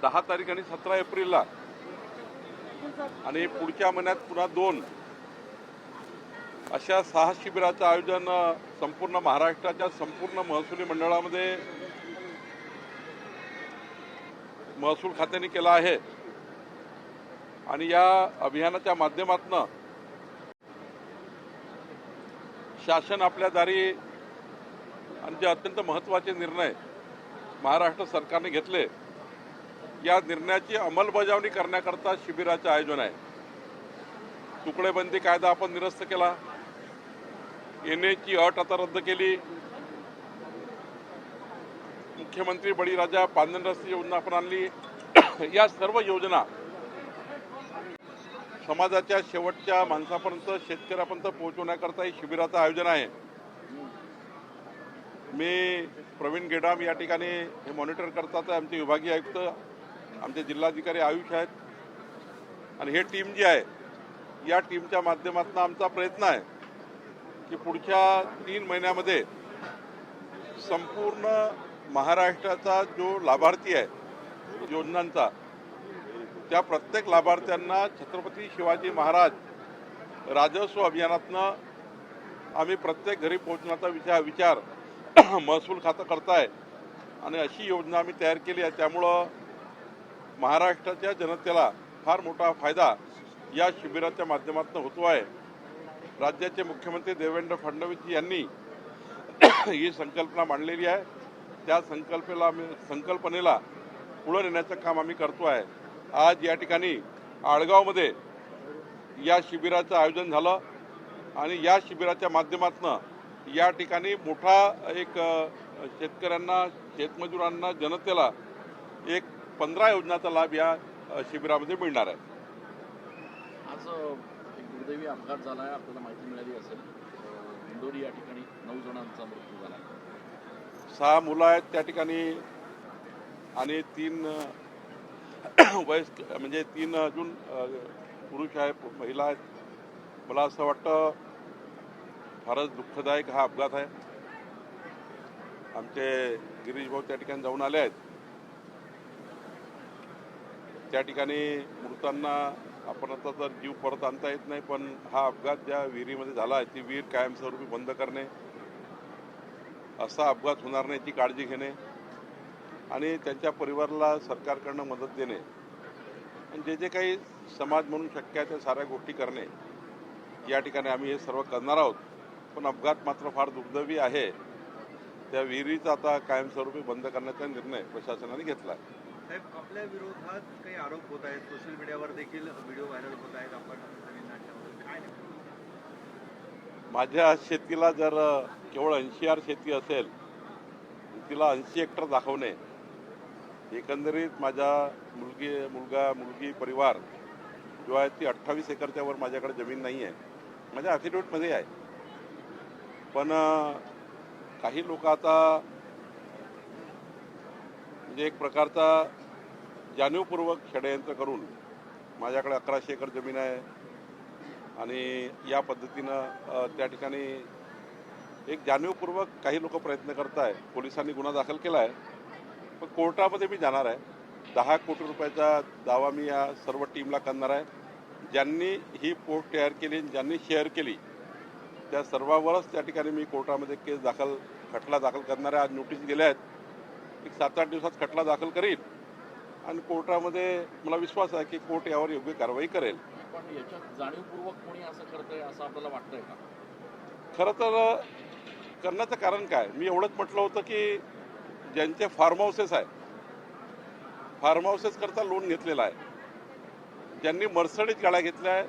10 तारीख आणि 17 एप्रिलला आणि पुढच्या महिन्यात पुन्हा 2 अशा 6 शिबिराचं आयोजन संपूर्ण महाराष्ट्राच्या संपूर्ण महसुली मंडळामध्ये महसूल खात्याने केला आहे। आणि या अभियानाच्या माध्यमातून शासन आपल्या दारी आणि जे अत्यंत महत्त्वाचे निर्णय महाराष्ट्र सरकारने घेतले या निर्णयाची अंमलबजावणी करण्याकरता शिबिराचं आयोजन आहे। तुकडेबंदी कायदा आपण निरस्त केला, एनएची अट आता रद्द केली, मुख्यमंत्री बळीराजा पांदन रस्ते योजना आपण आणली। या सर्व योजना समाजाच्या शेवटच्या माणसापर्यंत शेतकऱ्यापर्यंत पोहोचवण्याकरता ही शिबिराचं आयोजन आहे। मी प्रवीण गेडाम या ठिकाणी हे मॉनिटर करतात, आमचे विभागीय आयुक्त, आमचे जिल्हाधिकारी आयुष आहेत आणि हे टीम जी आहे या टीमच्या माध्यमातून आमचा प्रयत्न आहे की पुढच्या 3 महिन्यामध्ये संपूर्ण महाराष्ट्राचा जो लाभार्थी आहे योजनांचा त्या प्रत्येक लाभार्थ्यांना छत्रपती शिवाजी महाराज राजस्व अभियानातनं आम्ही प्रत्येक घरी पोहोचण्याचा विचार महसूल खातं करताय आणि अशी योजना आम्ही तयार केली आहे। त्यामुळं महाराष्ट्राच्या जनतेला फार मोठा फायदा या शिबिराच्या माध्यमातून होतो आहे। राज्याचे मुख्यमंत्री देवेंद्र फडणवीस यांनी ही संकल्पना मांडलेली आहे। त्या संकल्पनेला पुढे नेण्याचं काम आम्ही करतो आहे। आज या ठिकाणी आळगावमध्ये या शिबिराचं आयोजन झालं आणि या शिबिराच्या माध्यमातून या ठिकाणी मोठा एक शेतकऱ्यांना, शेतमजुरांना, जनतेला एक 15 योजनाचा लाभ या शिबिरामध्ये मिळणार आहे। आज एक दुर्दैवी अपघात झाला आहे, आपल्याला माहिती मिळाली असेल। इंदोरी या ठिकाणी 9 जणांचा मृत्यू झाला। 6 मुलं आहेत त्या ठिकाणी आणि 3 वयस्क म्हणजे 3 अजून पुरुष आहेत, महिला आहेत। मला असं वाटतं फारच दुःखदायक हा अपघात आहे। आमचे गिरीश भाऊ त्या ठिकाणी जाऊन आले आहेत। त्या ठिकाणी मृतांना आपण आता तर जीव परत आणता येत नाही, पण हा अपघात ज्या विहिरीमध्ये झाला आहे ती विहीर कायमस्वरूपी बंद करणे, असा अपघात होणार नाही याची काळजी घेणे आणि त्यांच्या परिवाराला सरकारकडनं मदत देणे आणि जे जे काही समाज म्हणून शक्य आहे त्या साऱ्या गोष्टी करणे या ठिकाणी आम्ही हे सर्व करणार आहोत। पण अपघात मात्र फार दुर्दैवी आहे। त्या विहिरीचा आता कायमस्वरूपी बंद करण्याचा निर्णय प्रशासनाने घेतला आहे। साहेब, आपल्या विरोधात काही आरोप होत आहेत, सोशल मीडियावर देखील व्हिडिओ व्हायरल होत आहेत, आपण काय माझ्या शेतीला जर केवळ 80 शेती असेल तिला 80 हेक्टर दाखवणे, एकंदरीत माझा मुलगी परिवार जो आहे ती 28 एकरच्या वर माझ्याकडे जमीन नाही आहे, माझ्या ॲफिडेविटमध्ये आहे। पण काही लोक आता म्हणजे एक प्रकारचा जाणीवपूर्वक षडयंत्र करून माझ्याकडे 1100 एकर जमीन आहे आणि या पद्धतीनं त्या ठिकाणी एक जाणीवपूर्वक काही लोक प्रयत्न करत आहेत। पोलिसांनी गुन्हा दाखल केला आहे, पण कोर्टामध्ये मी जाणार आहे। 10 कोटी रुपयाचा दावा मी या सर्व टीमला करणार आहे। ज्यांनी ही पोस्ट तयार केली, ज्यांनी शेअर केली त्या सर्वांवरच त्या ठिकाणी मी कोर्टामध्ये खटला दाखल करणार आहे। आज नोटीस गेल्या आहेत, एक 7-8 दिवसात खटला दाखल करील आणि कोर्टामध्ये मला विश्वास आहे की कोर्ट यावर योग्य कारवाई करेल। पण याच्यात जाणीवपूर्वक कोणी असं करतंय असं आपल्याला वाटतंय का? खरं तर करण्याचं कारण काय, मी एवढंच म्हटलं होतं की ज्यांचे फार्म हाऊसेस आहे, फार्म हाऊसेस करता लोन घेतलेलं आहे, ज्यांनी मर्सडीज गाड्या घेतल्या आहे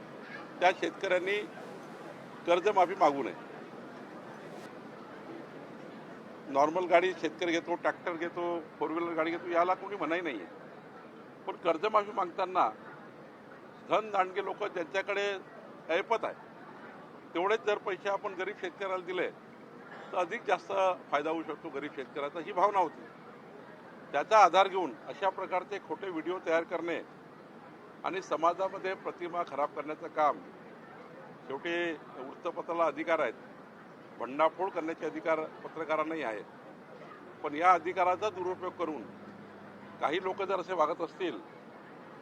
त्या शेतकऱ्यांनी कर्जमाफी मागू नये। नॉर्मल गाडी शेतकरी घेतो, ट्रॅक्टर घेतो, 4 व्हीलर गाडी घेतो, याला कोणी मनाई नाही आहे। पण कर्जमाफी मागताना धन दांडगे लोक ज्यांच्याकडे ऐपत आहे तेवढेच जर पैसे आपण गरीब शेतकऱ्याला दिले तर अधिक जास्त फायदा होऊ शकतो गरीब शेतकऱ्याचा, ही भावना होती। त्याचा आधार घेऊन अशा प्रकारचे खोटे व्हिडिओ तयार करणे आणि समाजामध्ये प्रतिमा खराब करण्याचं काम, शेवटी वृत्तपत्राला अधिकार आहेत, भंडाफोड करण्याचे अधिकार पत्रकारांनाही आहे, पण या अधिकाराचा दुरुपयोग करून काही लोक जर असे वागत असतील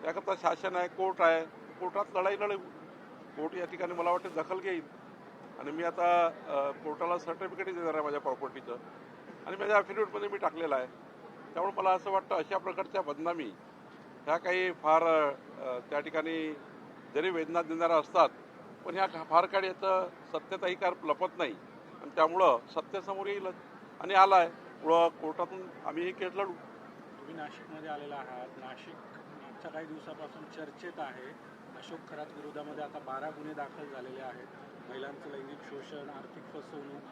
त्याकरता शासन आहे, कोर्ट आहे, कोर्टात लढाई लढू. कोर्ट या ठिकाणी मला वाटतं दखल घेईल आणि मी आता कोर्टाला सर्टिफिकेटही देणार आहे माझ्या प्रॉपर्टीचं आणि माझ्या ॲफिडेविटमध्ये मी टाकलेलं आहे. त्यामुळे मला असं वाटतं अशा प्रकारच्या बदनामी ह्या काही फार त्या ठिकाणी जरी वेदना देणाऱ्या असतात पण ह्या फार काळ याचं सत्यताही कार लपत नाही आणि त्यामुळं सत्यासमोर येईलच आणि आला आहे. पुढं कोर्टातून आम्ही ही केस लढू. तुम्ही नाशिकमध्ये आलेला आहात. नाशिक मागच्या काही दिवसापासून चर्चेत आहे. अशोक खरात विरोधामध्ये आता 12 गुन्हे दाखल झालेले आहेत. महिलांचं लैंगिक शोषण, आर्थिक फसवणूक,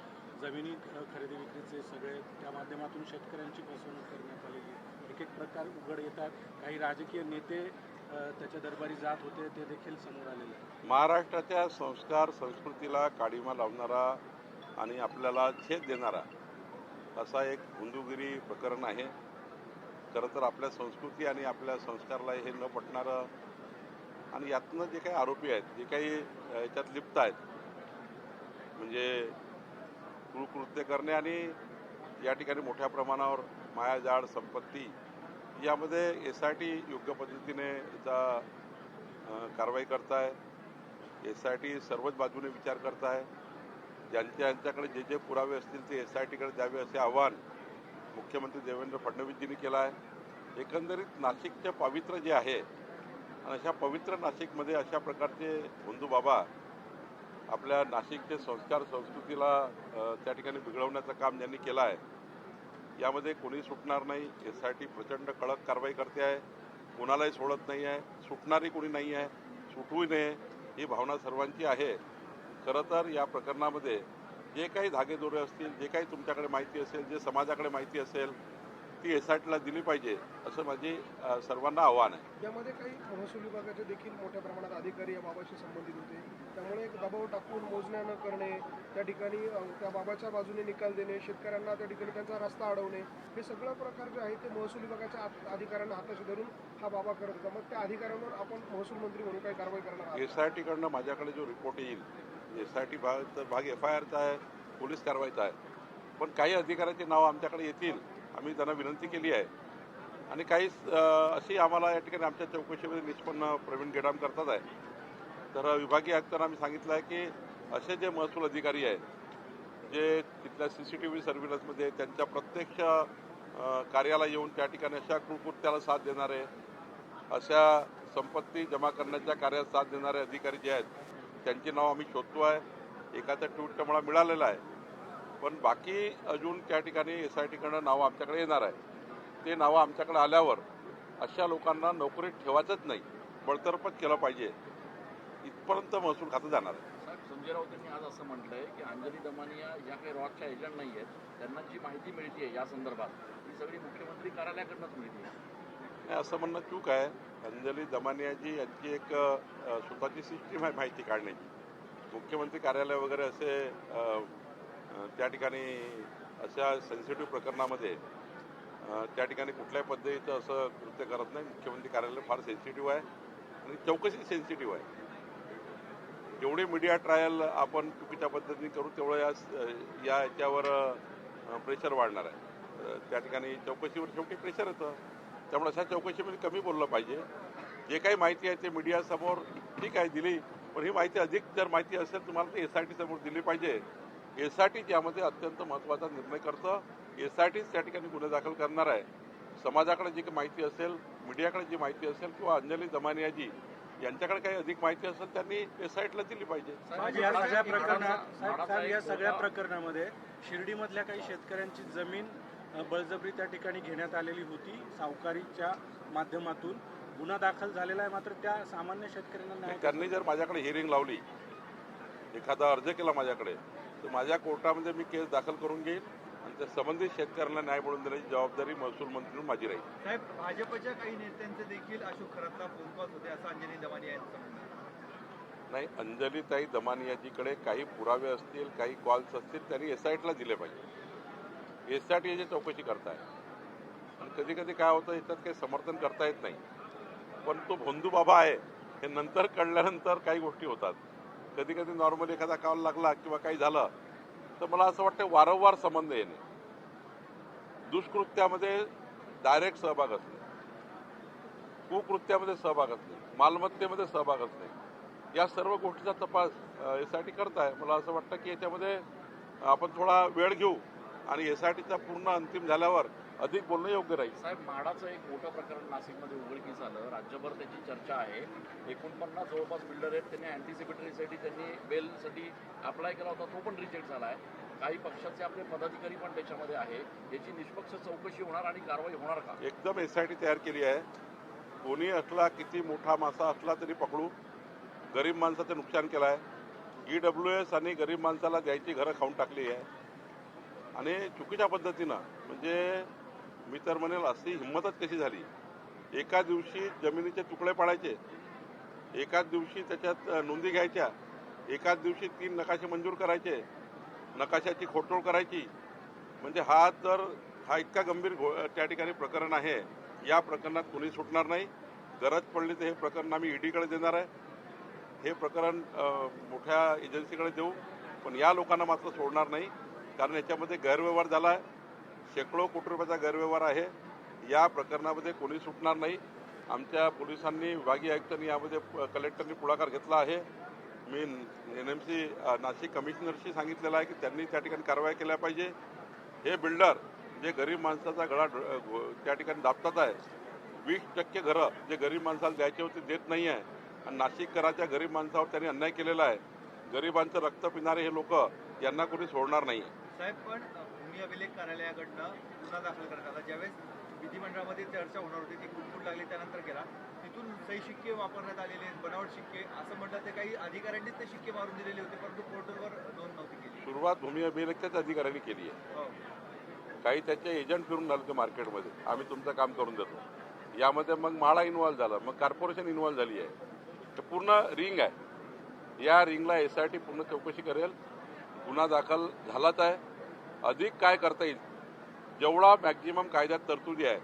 जमिनी खरेदी विक्रीचे सगळे, त्या माध्यमातून शेतकऱ्यांची फसवणूक करण्यात आलेली. एक एक प्रकार उघड येतात. काही राजकीय नेते त्याच्या दरबारी जात होते, ते देखील समोर आलेले आहेत. महाराष्ट्राच्या संस्कार संस्कृतीला काळीमा लावणारा आणि आपल्याला छेद देणारा असा एक हुंदुगिरी प्रकरण आहे. खरं तर आपल्या संस्कृती आणि आपल्या संस्काराला हे न पटणारं आणि यातनं जे काही आरोपी आहेत, जे काही याच्यात लिप्त आहेत, म्हणजे कृत्य करणे आणि या ठिकाणी मोठ्या प्रमाणावर मायाजाळ संपत्ती, यामध्ये SIT योग्य पद्धतीने याचा कारवाई करताय. SIT सर्वच बाजूने विचार करताय. ज्यांच्याकडे जे जे पुरावे असतील ते SITकडे द्यावे असे आवाहन मुख्यमंत्री देवेंद्र फडणवीसजींनी केलं आहे. एकंदरीत नाशिकचं पावित्र्य जे आहे आणि अशा पवित्र नाशिकमध्ये अशा प्रकारचे हुंदू बाबा आपल्या नाशिकचे संस्कार संस्कृतीला त्या ठिकाणी बिघडवण्याचं काम ज्यांनी केलं आहे, यामध्ये कोणी सुटणार नाही. SIT प्रचंड कडक कारवाई करते आहे, कोणालाही सोडत नाही आहे, सुटणारी कोणी नाही आहे, सुटूही नये ही भावना सर्वांची आहे. खरं तर या प्रकरणामध्ये जे काही धागेदोरे असतील, जे काही तुमच्याकडे माहिती असेल, जे समाजाकडे माहिती असेल, ती SITला दिली पाहिजे असं माझी सर्वांना आव्हान आहे. यामध्ये काही महसूल विभागाचे देखील मोठ्या प्रमाणात अधिकारी या बाबाशी संबंधित होते. त्यामुळे एक दबाव टाकून मोजण्या न करणे, त्या ठिकाणी त्या बाबाच्या बाजूने निकाल देणे, शेतकऱ्यांना त्या ठिकाणी त्यांचा रस्ता अडवणे, हे सगळं प्रकार जे आहे ते महसूल विभागाच्या अधिकाऱ्यांना हाताशी धरून हा बाबा करत होता. मग त्या अधिकाऱ्यांवर आपण महसूल मंत्री म्हणून काही कारवाई करणार आहात? SITकडनं माझ्याकडे जो रिपोर्ट येईल, SIT भाग FIRचा आहे, पोलीस कारवाईचा आहे, पण काही अधिकाऱ्याची नावं आमच्याकडे येतील. आम्ही त्यांना विनंती केली आहे आणि काही अशी आम्हाला या ठिकाणी आमच्या चौकशीमध्ये निष्पन्न प्रवीण गेडाम करतात आहे. तर विभागीय आयुक्तांना आम्ही सांगितलं आहे की असे जे महसूल अधिकारी आहेत, जे तिथल्या CCTV सर्व्हिलन्समध्ये त्यांच्या प्रत्यक्ष कार्याला येऊन त्या ठिकाणी अशा कृत्याला साथ देणारे, अशा संपत्ती जमा करण्याच्या कार्यात साथ देणारे अधिकारी जे आहेत त्यांची नाव आम्ही शोधतो आहे. एकाचं ट्विट तर मला मिळालेलं आहे, पण बाकी अजून त्या ठिकाणी SITकडनं नावं आमच्याकडे येणार आहे. ते नावं आमच्याकडे आल्यावर अशा लोकांना नोकरीत ठेवायचंच नाही, बळतरफच केलं पाहिजे, इथपर्यंत महसूल खातं जाणार आहे. साहेब, संजय राऊतांनी आज असं म्हटलंय की अंजली दमानिया या काही रॉकच्या एजंट नाही आहेत, त्यांना जी माहिती मिळते या संदर्भात ही सगळी मुख्यमंत्री कार्यालयाकडनंच मिळते. नाही, असं म्हणणं चूक आहे. अंजली दमानियाजी यांची एक स्वतःची सिस्टीम आहे माहिती काढण्याची. मुख्यमंत्री कार्यालय वगैरे असे त्या ठिकाणी अशा सेन्सिटिव्ह प्रकरणामध्ये त्या ठिकाणी कुठल्याही पद्धतीचं असं कृत्य करत नाही. मुख्यमंत्री कार्यालय फार सेन्सिटिव्ह आहे आणि चौकशी सेन्सिटिव्ह आहे. जेवढे मीडिया ट्रायल आपण चुकीच्या पद्धतीने करू तेवढं याच्यावर प्रेशर वाढणार आहे. त्या ठिकाणी चौकशीवर शेवटी प्रेशर येतं. त्यामुळे अशा चौकशीमध्ये कमी बोललं पाहिजे. जे काही माहिती आहे ते मीडियासमोर ठीक आहे दिली, पण ही माहिती अधिक जर माहिती असेल तुम्हाला ते SIT समोर दिली पाहिजे. SIT यामध्ये अत्यंत महत्त्वाचा निर्णय करतं. SITच त्या ठिकाणी गुन्हे दाखल करणार आहे. समाजाकडे जी काही माहिती असेल, मीडियाकडे जी माहिती असेल किंवा अंजली दमानियाजी यांच्याकडे काही अधिक माहिती असेल त्यांनी SITला दिली पाहिजे. या सगळ्या प्रकरणामध्ये शिर्डीमधल्या काही शेतकऱ्यांची जमीन बळजबरी त्या ठिकाणी घेण्यात आलेली होती. सावकारीच्या माध्यमातून गुन्हा दाखल झालेला आहे, मात्र त्या सामान्य शेतकऱ्यांना त्यांनी जर माझ्याकडे हिअरिंग लावली, एखादा अर्ज केला माझ्याकडे, तर माझ्या कोर्टामध्ये मी केस दाखल करून घेईन आणि त्या संबंधित शेतकऱ्यांना न्याय मिळवून देण्याची जबाबदारी महसूल मंत्री म्हणून माझी राहील. साहेब, भाजपच्या काही नेत्यांचे देखील अशोक खरातला फोन कॉल होते असं अंजली दमानिया यांचं म्हणणं आहे. नाही, अंजलीताई दमानियाजीकडे काही पुरावे असतील, काही कॉल्स असतील, त्यांनी SITला दिले पाहिजे. SIT याची चौकशी करताय आणि कधी कधी काय होतं, याच्यात काही समर्थन करता येत नाही, पण तो भोंदू बाबा आहे हे नंतर कळल्यानंतर काही गोष्टी होतात. कधी कधी नॉर्मली एखादा कॉल लागला किंवा काही झालं तर मला असं वाटतं वारंवार संबंध येणे, दुष्कृत्यामध्ये डायरेक्ट सहभाग असणे कुकृत्यामध्ये सहभाग असणे, मालमत्तेमध्ये सहभाग असणे, या सर्व गोष्टीचा तपास SIT करताय. मला असं वाटतं की याच्यामध्ये आपण थोडा वेळ घेऊ आणि SITचा पूर्ण अंतिम झाल्यावर अधिक बोलणं योग्य राहील. साहेब, म्हाडाचं एक मोठं प्रकरण नाशिकमध्ये उघडकीस आलं. राज्यभर त्याची चर्चा आहे. 49 जवळपास बिल्डर आहेत. त्यांनी अँटिसिपेटरीसाठी त्यांनी बेलसाठी अप्लाय केला होता, तो पण रिजेक्ट झाला आहे. काही पक्षाचे आपले पदाधिकारी पण त्याच्यामध्ये आहे. याची निष्पक्ष चौकशी होणार आणि कारवाई होणार का? एकदम SIT तयार केली आहे. कोणी असला, किती मोठा मासा असला तरी पकडू. गरीब माणसाचं नुकसान केलं आहे. EWS आणि गरीब माणसाला द्यायची घरं खाऊन टाकली आहे आणि चुकीच्या पद्धतीनं, म्हणजे मी तर म्हणेल अशी हिंमतच कशी झाली. एका दिवशी जमिनीचे तुकडे पाडायचे, एकाच दिवशी त्याच्यात नोंदी घ्यायच्या, एकाच दिवशी 3 नकाशे मंजूर करायचे, नकाशाची खोडतोड करायची. म्हणजे हा इतका गंभीर त्या ठिकाणी प्रकरण आहे. या प्रकरणात कोणी सुटणार नाही. गरज पडली तर हे प्रकरण आम्ही EDकडे देणार आहे. हे प्रकरण मोठ्या एजन्सीकडे देऊ, पण या लोकांना मात्र सोडणार नाही. कारण याच्यामध्ये गैरव्यवहार झाला आहे. शेकडो कोटी रुपयाचा गैरव्यवहार आहे. या प्रकरणामध्ये कोणी सुटणार नाही. आमच्या पोलिसांनी, विभागीय आयुक्तांनी, यामध्ये कलेक्टरनी पुढाकार घेतला आहे. मी NMC नाशिक कमिशनरशी सांगितलेलं आहे की त्यांनी त्या ठिकाणी कारवाई केल्या पाहिजे. हे बिल्डर जे गरीब माणसाचा गळा त्या ठिकाणी दाबतात आहे, 20% घरं जे गरीब माणसाला द्यायचे होते देत नाही आहे आणि नाशिककरांच्या गरीब माणसावर त्यांनी अन्याय केलेला आहे. गरिबांचं रक्त पिणारे हे लोक, यांना कोणी सोडणार नाही. साहेब, पण भूमी अभिलेख कार्यालयाकडनं गुन्हा दाखल करण्यात आला. ज्यावेळेस विधिमंडळामध्ये चर्चा होणार होती, ती कुणकुण लागली, त्यानंतर केला. तिथून सही शिक्के वापरण्यात आलेले, बनावट शिक्के असं म्हणतात. ते काही अधिकाऱ्यांनीच ते शिक्के मारून दिलेले होते, परंतु पोर्टलवर नोंद नव्हती केली. सुरुवात भूमी अभिलेखच्याच अधिकाऱ्यांनी केली आहे. हो. काही त्याचे एजंट फिरून आले ते मार्केटमध्ये, आम्ही तुमचं काम करून देतो. यामध्ये मग म्हाडा इन्व्हॉल्व झाला, मग कॉर्पोरेशन इन्व्हॉल्व झाली आहे. तर पूर्ण रिंग आहे. या रिंगला SIT पूर्ण चौकशी करेल. गुन्हा दाखल झालाच आहे. अधिक काय करता येईल, जेवढा मॅक्झिमम कायद्यात तरतुदी आहे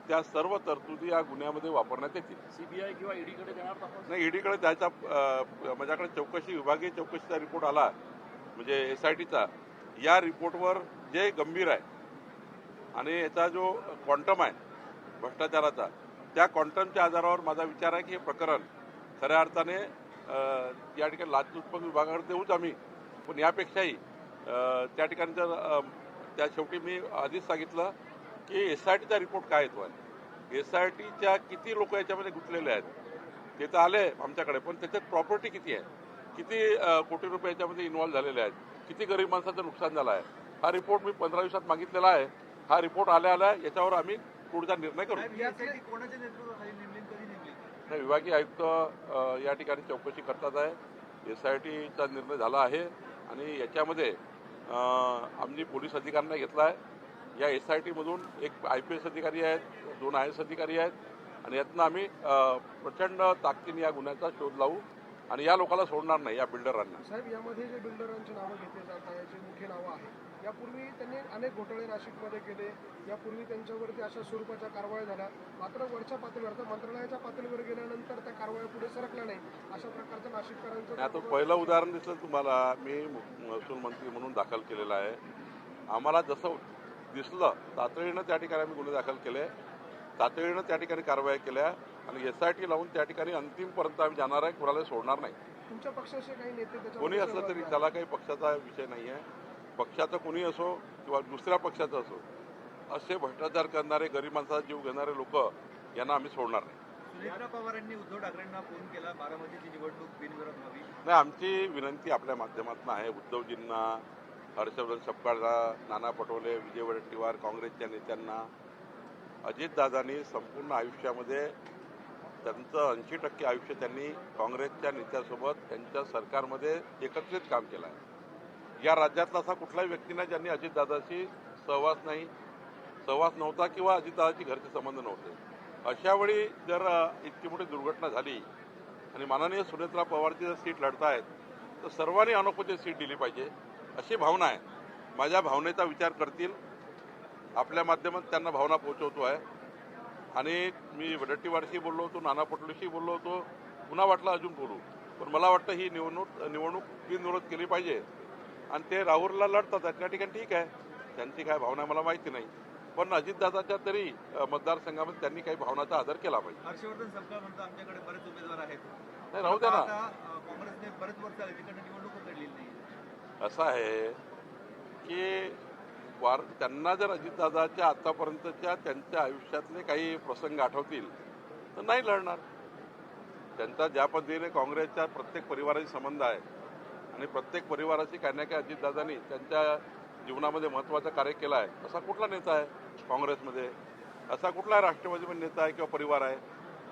त्या सर्व तरतुदी या गुन्ह्यामध्ये वापरण्यात येतील. CBI किंवा EDकडे देणार तपास? नाही, EDकडे द्यायचा माझ्याकडे विभागीय चौकशीचा रिपोर्ट आला, म्हणजे SITचा. या रिपोर्टवर जे गंभीर आहे आणि याचा जो क्वांटम आहे भ्रष्टाचाराचा, त्या क्वांटमच्या आधारावर माझा विचार आहे की हे प्रकरण खऱ्या अर्थाने या ठिकाणी लाचलुचपत विभागाकडे देऊच आम्ही. पण यापेक्षाही त्या ठिकाणी त्या शेवटी मी आधीच सांगितलं की SITचा रिपोर्ट काय येतो आहे, SITच्या किती लोक याच्यामध्ये गुंतलेले आहेत ते तर आले आमच्याकडे, पण त्याच्यात प्रॉपर्टी किती आहे, किती कोटी रुपये याच्यामध्ये इन्व्हॉल्व झालेले आहेत, किती गरीब माणसाचं नुकसान झालं आहे. हा रिपोर्ट मी 15 दिवसात मागितलेला आहे. हा रिपोर्ट आल्या याच्यावर आम्ही पुढचा निर्णय करू. साहेब, कोणाच्या नेतृत्वाखाली नेमली, कधी नेमली? नाही, विभागीय आयुक्त या ठिकाणी चौकशी करतात आहे. SITचा निर्णय झाला आहे आणि याच्यामध्ये आम्ही पोलीस अधिकाऱ्यांना घेतला आहे. या SITमधून एक IPS अधिकारी आहेत, 2 IAS अधिकारी आहेत आणि यातनं आम्ही प्रचंड ताकदीने या गुन्ह्याचा शोध लावू आणि या लोकांना सोडणार नाही, या बिल्डरांना. साहेब, यामध्ये जे बिल्डरांची नावं घेतली जातात, याची मुख्य नावं आहेत. यापूर्वी त्यांनी अनेक घोटाळे नाशिकमध्ये केले. यापूर्वी त्यांच्यावरती अशा स्वरूपाच्या कारवाया झाल्या. मात्र वरच्या पातळीवर, तर मंत्रालयाच्या पातळीवर गेल्यानंतर त्या कारवाया पुढे सरकल्या नाही. अशा प्रकारचं नाशिककरांचं आता पहिलं उदाहरण दिसलं तुम्हाला. मी महसूल मंत्री म्हणून दाखल केलेला आहे. आम्हाला जसं दिसलं तातडीनं त्या ठिकाणी आम्ही गुन्हे दाखल केले, तातडीनं त्या ठिकाणी कारवाया केल्या आणि SIT लावून त्या ठिकाणी अंतिमपर्यंत आम्ही जाणार आहे. कोणाला सोडणार नाही. तुमच्या पक्षाचे काही नेते त्याच्यावर कोणी असलं तरी, त्याला काही पक्षाचा विषय नाही आहे. पक्षाचं कोणी असो किंवा दुसऱ्या पक्षाचं असो, असे भ्रष्टाचार करणारे, गरीब माणसाचा जीव घेणारे लोक यांना आम्ही सोडणार नाही. सुनेत्रा पवारांनी उद्धव ठाकरेंना फोन केला, बारामतीची निवडणूक बिनविरोध व्हावी. नाही, आमची विनंती आपल्या माध्यमातून आहे उद्धवजींना, हर्षवर्धन सपकाळला, नाना पटोले, विजय वडेट्टीवार, काँग्रेसच्या नेत्यांना. अजितदादांनी संपूर्ण आयुष्यामध्ये त्यांचं 80% आयुष्य त्यांनी काँग्रेसच्या नेत्यासोबत त्यांच्या सरकारमध्ये एकत्रित काम केलं आहे. या राज्यातला असा कुठलाही व्यक्ती नाही ज्यांनी अजितदादाशी सहवास नव्हता किंवा अजितदादाची घरचे संबंध नव्हते. अशा वेळी जर इतकी मोठी दुर्घटना झाली आणि माननीय सुनेत्रा पवारची जर सीट लढतायत तर सर्वांनी अनुपस्थित सीट दिली पाहिजे अशी भावना आहे. माझ्या भावनेचा विचार करतील, आपल्या माध्यमात त्यांना भावना पोहोचवतो आहे. आणि मी वडेट्टीवारशी बोललो होतो, नाना पटोलेशी बोललो होतो, पुन्हा वाटलं अजून बोलू. पण मला वाटतं ही निवडणूक बिनविरोध केली पाहिजे आणि ते राहुलला लढतात त्या ठिकाणी. ठीक आहे, त्यांची काय भावना मला माहिती नाही, पण अजितदादाच्या तरी मतदारसंघामध्ये त्यांनी काही भावनाचा आदर केला पाहिजे. हर्षवर्धन सपकाळ म्हणतो आमच्याकडे बरेच उमेदवार आहेत. नाही, राहू द्या ना. आता काँग्रेसने बरेच वर्ष झाले तिकडनं निवडणूक घडलेली नाही. असं आहे की त्यांना जर अजितदादाच्या आतापर्यंतच्या त्यांच्या आयुष्यातले काही प्रसंग आठवतील तर नाही लढणार. त्यांचा ज्या पद्धतीने काँग्रेसच्या प्रत्येक परिवाराशी संबंध आहे आणि प्रत्येक परिवाराशी काही ना काही अजितदादांनी त्यांच्या जीवनामध्ये महत्त्वाचं कार्य केलं आहे. असा कुठला नेता आहे काँग्रेसमध्ये, असा कुठला राष्ट्रवादीमध्ये नेता आहे किंवा परिवार आहे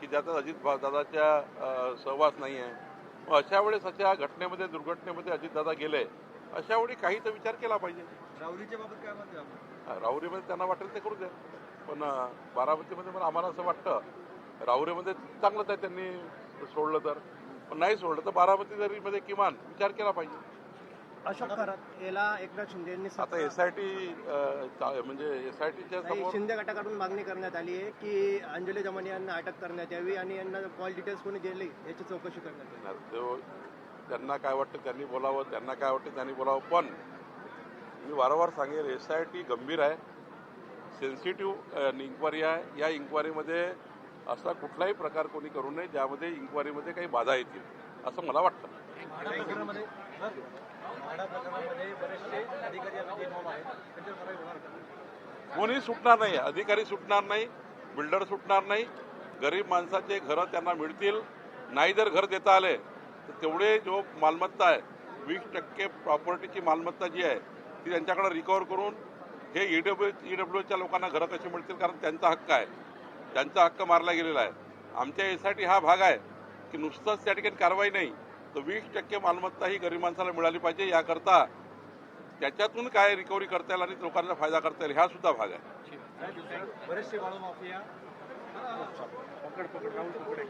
की ज्याचा अजितदादाच्या सहवास नाही आहे. मग अशा वेळेस अशा घटनेमध्ये दुर्घटनेमध्ये अजितदादा गेले अशा वेळी काही तर विचार केला पाहिजे. राहुरीच्या बाबत काय म्हणते आपण? राहुरीमध्ये त्यांना वाटेल ते करू द्या, पण बारामतीमध्ये पण आम्हाला असं वाटतं राहुरीमध्ये चांगलंच आहे त्यांनी सोडलं तर, पण नाही सोडलं तर बारामतीमध्ये किमान विचार केला पाहिजे. अशोक खरात याला एकनाथ शिंदे यांनी आता SIT म्हणजे SITच्या समोर शिंदे गटाकडून मागणी करण्यात आली आहे की अंजली दमन यांना अटक करण्यात यावी आणि यांना कॉल डिटेल्स कोणी दिले याची चौकशी करण्यात यावी. त्यांना काय वाटतं त्यांनी बोलावं, त्यांना काय वाटतं त्यांनी बोलावं. पण मी वारंवार सांगेल SIT गंभीर आहे, सेन्सिटिव्ह इन्क्वायरी आहे. या इन्क्वायरीमध्ये असा कुठलाही प्रकार कोणी करू नये ज्यामध्ये इन्क्वायरीमध्ये काही बाधा येतील असं मला वाटतं. कोणी सुटणार नाही, अधिकारी सुटणार नाही, बिल्डर सुटणार नाही. गरीब माणसाचे घरं त्यांना मिळतील. नाही जर घर देता आले तर तेवढे जो मालमत्ता आहे 20% प्रॉपर्टीची मालमत्ता जी आहे ती त्यांच्याकडे रिकवर करून हे EWSच्या लोकांना घरं कशी मिळतील, कारण त्यांचा हक्क आहे, त्यांचा हक्क मारला गेलेला आहे. आमच्या SIT हा भाग आहे की नुसतंच त्या ठिकाणी कारवाई नाही तर 20% मालमत्ता ही गरीब माणसाला मिळाली पाहिजे. याकरता त्याच्यातून काय रिकव्हरी करता येईल आणि लोकांचा फायदा करता येईल हा सुद्धा भाग आहे. बरेचसे वाळू माफिया पकड राहुल पकड